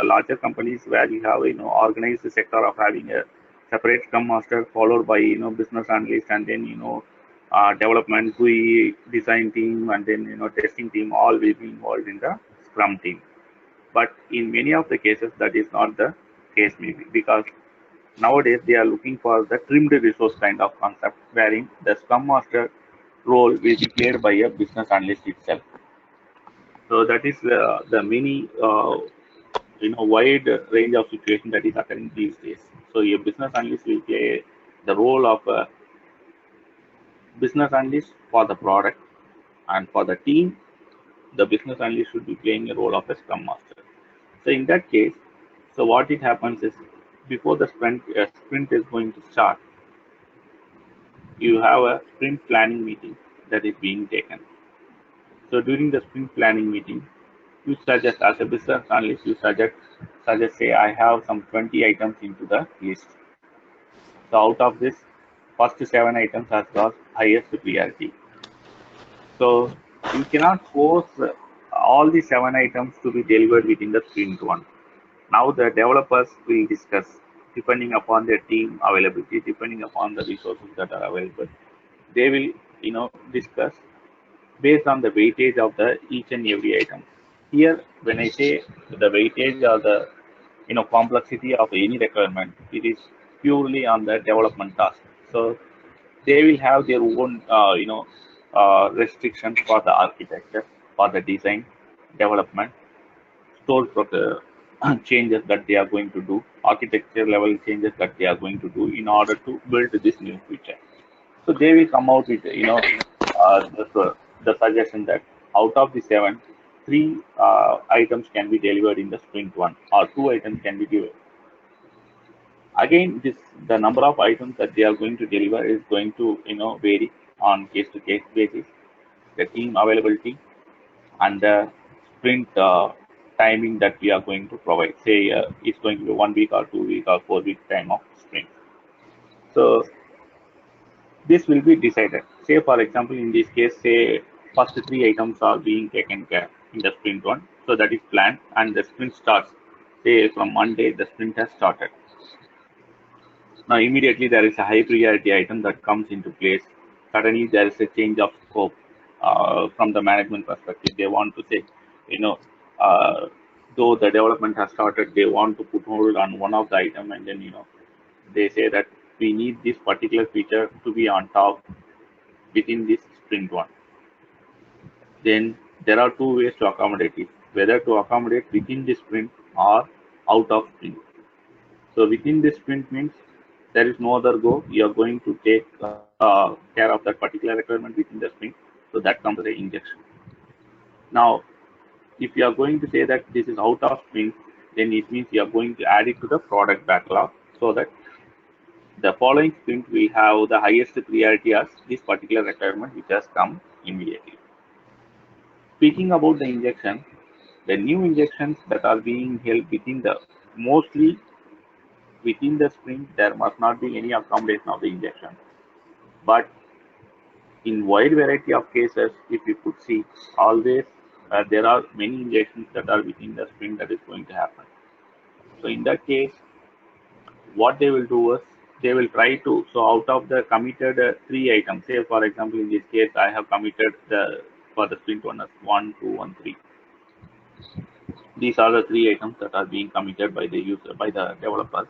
larger companies where you have organized sector of having a separate scrum master followed by business analyst, and then development GUI design team, and then testing team, all will be involved in the scrum team. But in many of the cases that is not the case, maybe because nowadays they are looking for the trimmed resource kind of concept wherein the scrum master role will be played by a business analyst itself. So that is the many wide range of situation that is occurring these days. So a business analyst will play the role of a business analyst for the product, and for the team, the business analyst should be playing a role of a scrum master. So in that case, so what it happens is before the sprint is going to start, you have a sprint planning meeting that is being taken. So during the sprint planning meeting, you suggest as a business analyst, you suggest say I have some 20 items into the list. So out of this, first 7 items has got highest priority. So you cannot force all the 7 items to be delivered within the sprint one. Now the developers will discuss depending upon their team availability, depending upon the resources that are available. They will discuss based on the weightage of the each and every item. Here, when I say the weightage or the complexity of any requirement, it is purely on the development task. So they will have their own restrictions for the architecture, for the design, development, store for the changes that they are going to do, architecture level changes that they are going to do in order to build this new feature. So they will come out with the suggestion that out of the 7, 3 items can be delivered in the sprint one, or 2 items can be delivered. Again, this the number of items that they are going to deliver is going to vary on case to case basis, the team availability, and the sprint timing that we are going to provide. Say it's going to be 1 week or 2 week or 4 week time of sprint. So this will be decided. Say for example, in this case, say first 3 items are being taken care in the sprint one. So that is planned, and the sprint starts. Say from Monday, the sprint has started. Now immediately there is a high priority item that comes into place. Suddenly there is a change of scope from the management perspective. They want to say, you know, uh, though the development has started, they want to put hold on one of the item, and then they say that we need this particular feature to be on top within this sprint one. Then there are two ways to accommodate it, whether to accommodate within the sprint or out of sprint. So within this sprint means there is no other go. You are going to take care of that particular requirement within the sprint. So that comes as the injection. Now, if you are going to say that this is out of sprint, then it means you are going to add it to the product backlog so that the following sprint will have the highest priority as this particular requirement which has come immediately. Speaking about the injection, the new injections that are being held within the mostly within the sprint, there must not be any accommodation of the injection. But in wide variety of cases, if you could see, always there are many injections that are within the sprint that is going to happen. So in that case, what they will do is they will try to, so out of the committed 3 items, say for example in this case I have committed the for the sprint one as 1, 2, and 3. These are the 3 items that are being committed by the user, by the developers.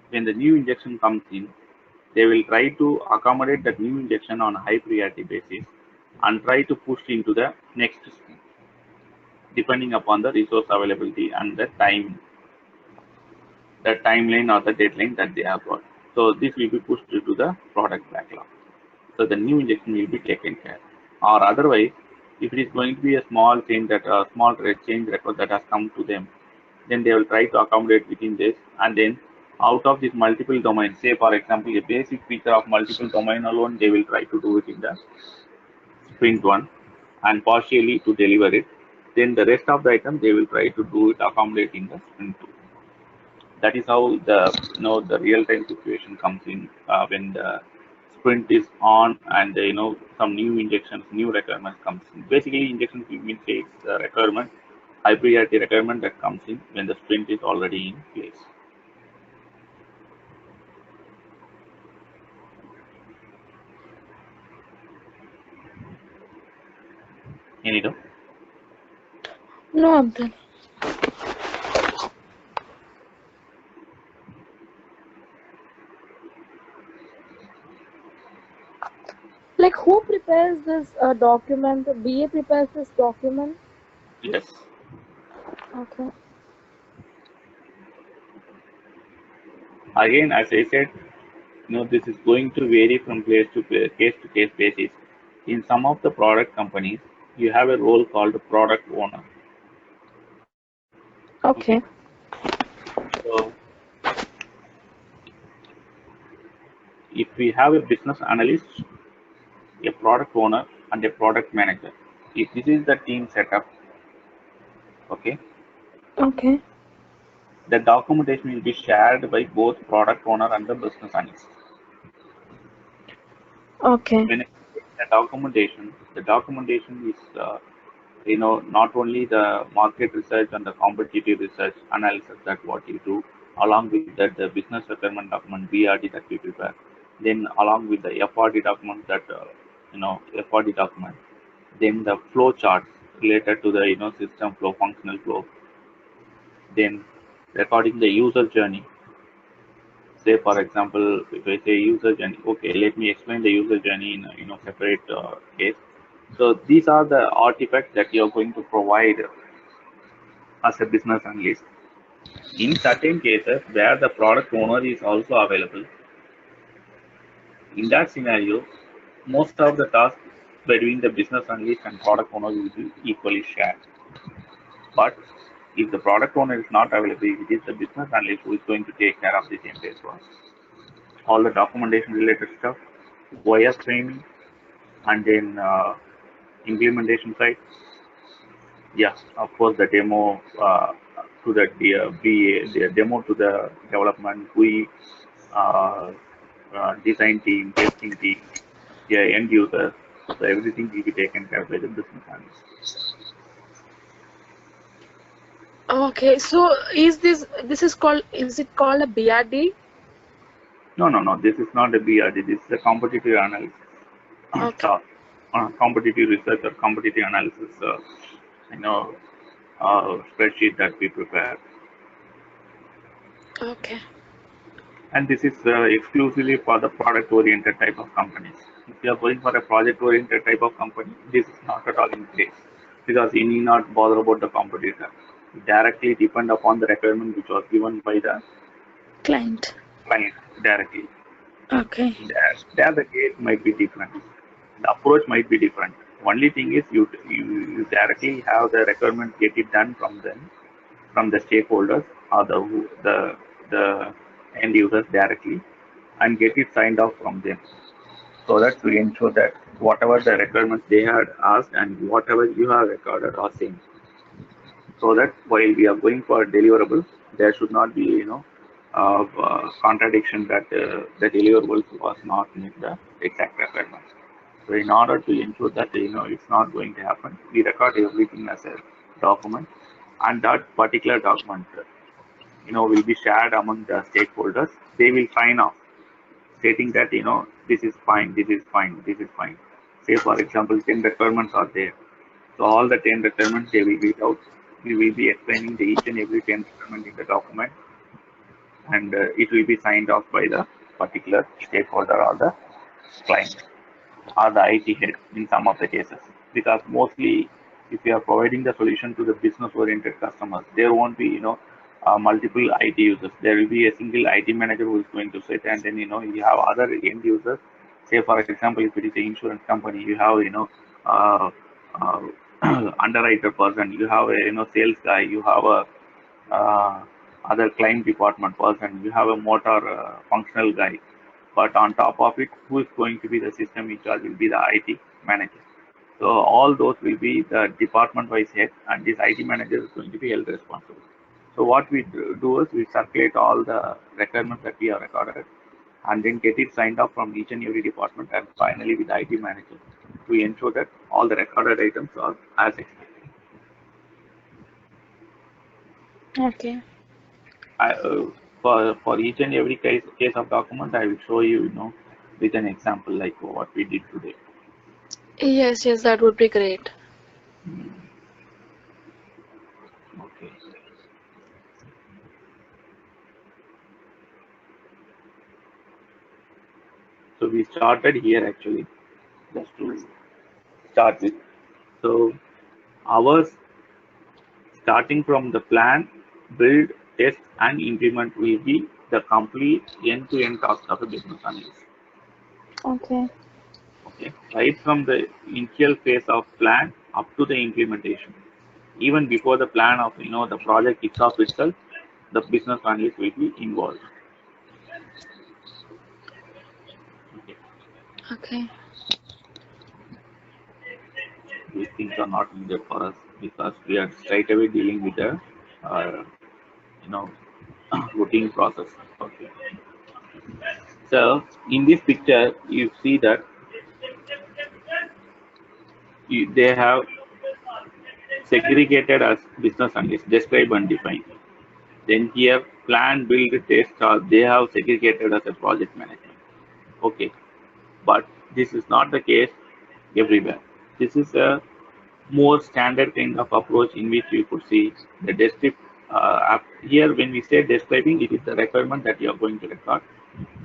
When the new injection comes in, they will try to accommodate that new injection on a high priority basis and try to push into the next sprint, depending upon the resource availability and the timeline or the deadline that they have got. So this will be pushed to the product backlog. So the new injection will be taken care. Or otherwise, if it is going to be a small change that small change record that has come to them, then they will try to accommodate within this, and then out of this multiple domain, say for example a basic feature of multiple domain alone, they will try to do it in the sprint one and partially to deliver it. Then the rest of the item they will try to do it accommodate in the sprint two. That is how the the real time situation comes in when the sprint is on, and some new injections, new requirements comes in. Basically injections means it's a requirement high priority requirement that comes in when the sprint is already in place. Any doubt? No, Abdul. Like who prepares this document? BA prepares this document. Yes. Okay. Again, as I said, this is going to vary from case to case basis. In some of the product companies, you have a role called product owner. Okay. Okay. So if we have a business analyst, a product owner, and a product manager, if this is the team setup, okay, Okay. the documentation will be shared by both product owner and the business analyst. Okay. When the documentation is not only the market research and the competitive research analysis that what you do, along with that the business requirement document BRD that we prepare, then along with the FRD document that FRD document, then the flow charts related to the system flow, functional flow, then recording the user journey. Say for example, if I say user journey, okay, let me explain the user journey in a separate case. So these are the artifacts that you're going to provide as a business analyst. In certain cases where the product owner is also available, in that scenario, most of the tasks between the business analyst and product owner will be equally shared. But if the product owner is not available, it is the business analyst who is going to take care of this entire process. All the documentation related stuff, wireframing, and then implementation side. Yeah, of course, the demo to the BA, the demo to the development, we design team, testing team, yeah, end user. So everything will be taken care of by the business analyst. Okay. So is it called a BRD? No, no, no. This is not a BRD. This is a competitive analysis. Okay. So, competitive research or competitive analysis. You know, spreadsheet that we prepare. Okay. And this is exclusively for the product-oriented type of companies. If you are going for a project-oriented type of company, this is not at all in place because you need not bother about the competitor. You directly depend upon the requirement which was given by the Client. client directly. Okay. There the case might be different. The approach might be different. Only thing is you directly have the requirement get it done from them, from the stakeholders or the end users directly, and get it signed off from them, so that we ensure that whatever the requirements they had asked and whatever you have recorded are same. So that while we are going for deliverables, there should not be contradiction that the deliverables was not meet the exact requirements. So in order to ensure that it's not going to happen, we record everything as a document, and that particular document will be shared among the stakeholders. They will sign off stating that this is fine, this is fine, this is fine. Say for example 10 requirements are there, so all the 10 requirements they will read out. We will be explaining the each and every 10 requirement in the document, and it will be signed off by the particular stakeholder or the client or the IT head in some of the cases. Because mostly, if you are providing the solution to the business-oriented customers, there won't be multiple IT users. There will be a single IT manager who is going to sit, and then you have other end users. Say for example, if it is an insurance company, you have uh, uh, underwriter person, you have a sales guy, you have a uh, other client department person, you have a motor functional guy, but on top of it, who is going to be the system in charge will be the IT manager. So all those will be the department-wise head, and this IT manager is going to be held responsible. So what we do is we circulate all the requirements that we have recorded, and then get it signed off from each and every department, and finally with the IT manager to ensure that all the recorded items are as expected. Okay. I, for each and every case of document, I will show you, with an example like what we did today. Yes, yes, that would be great. Okay. So we started here actually, just to start with. So ours, starting from the plan, build, test, and implement will be the complete end-to-end task of a business analyst. Okay. Okay, right from the initial phase of plan up to the implementation. Even before the plan of the project kicks off itself, the business analyst will be involved. Okay. Okay. These things are not needed for us because we are straight away dealing with the uh, you know routine process. Okay. So in this picture, you see that they have segregated as business analysts, describe and define. Then here, plan, build, test, they have segregated as a project management. Okay, but this is not the case everywhere. This is a more standard kind of approach in which you could see the descript. Here, when we say describing, it is the requirement that you are going to record.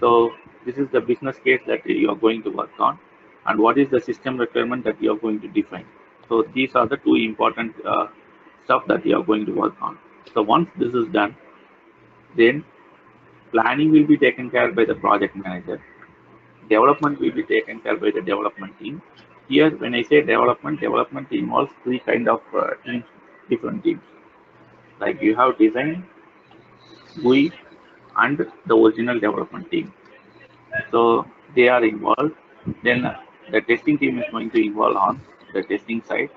So this is the business case that you are going to work on, and what is the system requirement that you are going to define. So these are the two important stuff that you are going to work on. So once this is done, then planning will be taken care by the project manager. Development will be taken care by the development team. Here, when I say development involves three kind of teams, different teams. Like you have design, GUI, and the original development team. So they are involved. Then the testing team is going to involve on the testing side.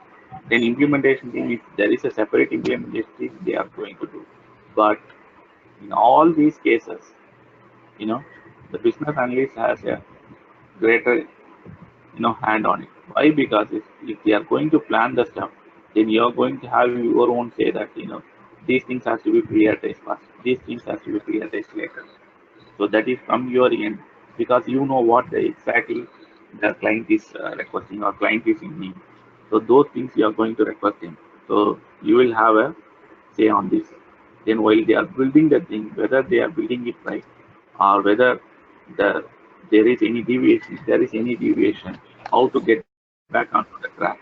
Then implementation team, if there is a separate implementation team, they are going to do. But in all these cases, you know, the business analyst has a greater hand on it. Why? Because if they are going to plan the stuff, then you are going to have your own say that these things has to be prioritized first, these things has to be prioritized later. So that is from your end because you know what exactly the client is requesting or client is in need. So those things you are going to request him. So you will have a say on this. Then while they are building the thing, whether they are building it right or whether the there is any deviation, if there is any deviation, how to get back onto the track.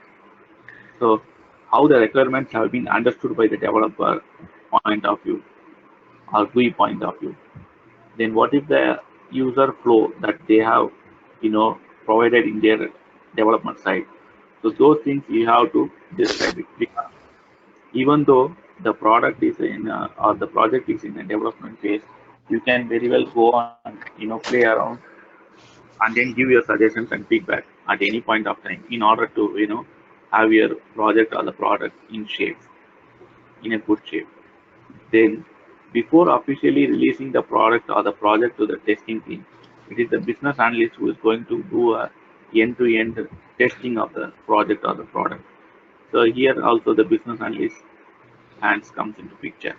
So how the requirements have been understood by the developer point of view or GUI point of view. Then what is the user flow that they have provided in their development side. So those things you have to describe it because even though the product is in or the project is in a development phase, you can very well go and play around and then give your suggestions and feedback at any point of time in order to have your project or the product in shape, in a good shape. Then, before officially releasing the product or the project to the testing team, it is the business analyst who is going to do a end-to-end testing of the project or the product. So here also the business analyst hands comes into picture.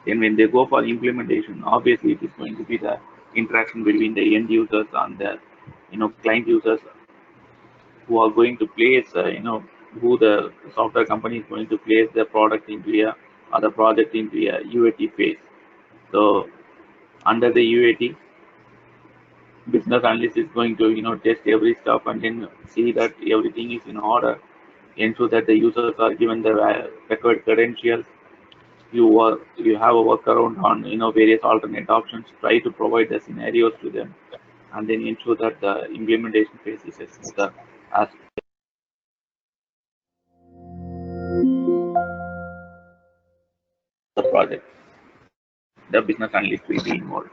Then when they go for implementation, obviously it is going to be the interaction between the end users and the client users who are going to place who the software company is going to place the product into a or the project into a UAT phase. So under the UAT, business analyst is going to test every stuff and then see that everything is in order, ensure that the users are given the required credentials. You have a workaround on various alternate options. Try to provide the scenarios to them, and then ensure that the implementation phase is as smoother as the project. The business analyst will be involved.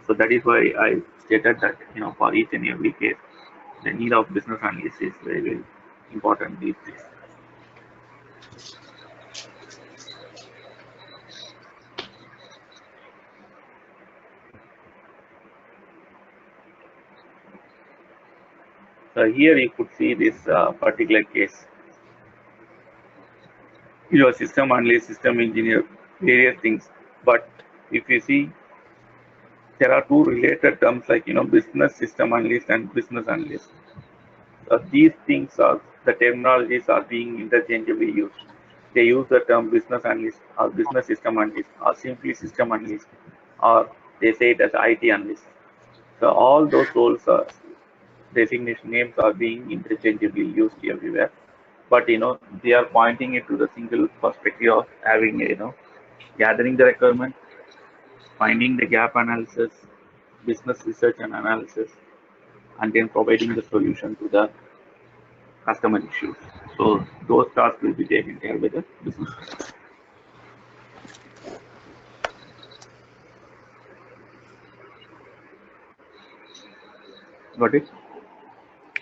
So that is why I stated that for each and every case, the need of business analyst is very, very important these days. So here you could see this particular case. your system analyst, system engineer, various things. But if you see, there are two related terms like business system analyst and business analyst. These things are the terminologies are being interchangeably used. They use the term business analyst or business system analyst or simply system analyst, or they say it as IT analyst. So all those roles designation names are being interchangeably used everywhere. But they are pointing it to the single perspective of having gathering the requirement, finding the gap analysis, business research and analysis, and then providing the solution to the customer issues. So those tasks will be taken care by the business. Got it?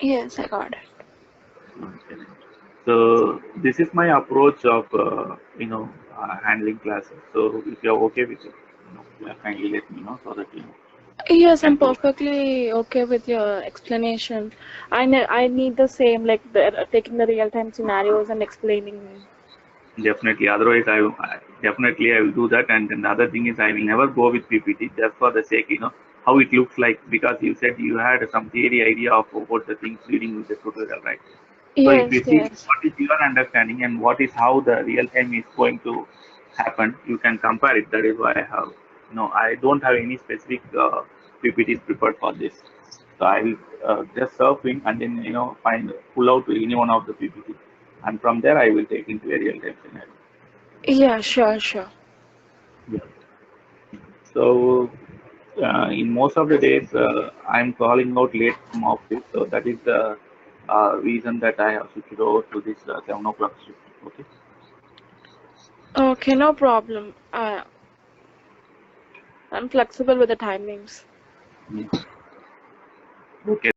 Yes, I got it. Okay. So this is my approach of handling classes. So if you are okay with it, kindly let me know so that Yes, can I'm provide. perfectly okay with your explanation. I need the same, like taking the real time scenarios and explaining me. Definitely. Otherwise, definitely I will do that. And then the other thing is, I will never go with PPT just for the sake, how it looks like. Because you said you had some theory idea of what the things reading with the tutorial, right? So if Yes, you see yes. what is your understanding and what is how the real time is going to happen, you can compare it. That is why I have, I don't have any specific PPTs prepared for this. So I will just surfing and then pull out any one of the PPT, and from there I will take into a real time scenario. Yeah, sure, sure. Yeah. So in most of the days, I'm calling out late from office, so that is the reason that I have switched over to this 7 o'clock shift. Okay. Okay, no problem. I'm flexible with the timings. Yeah. Okay.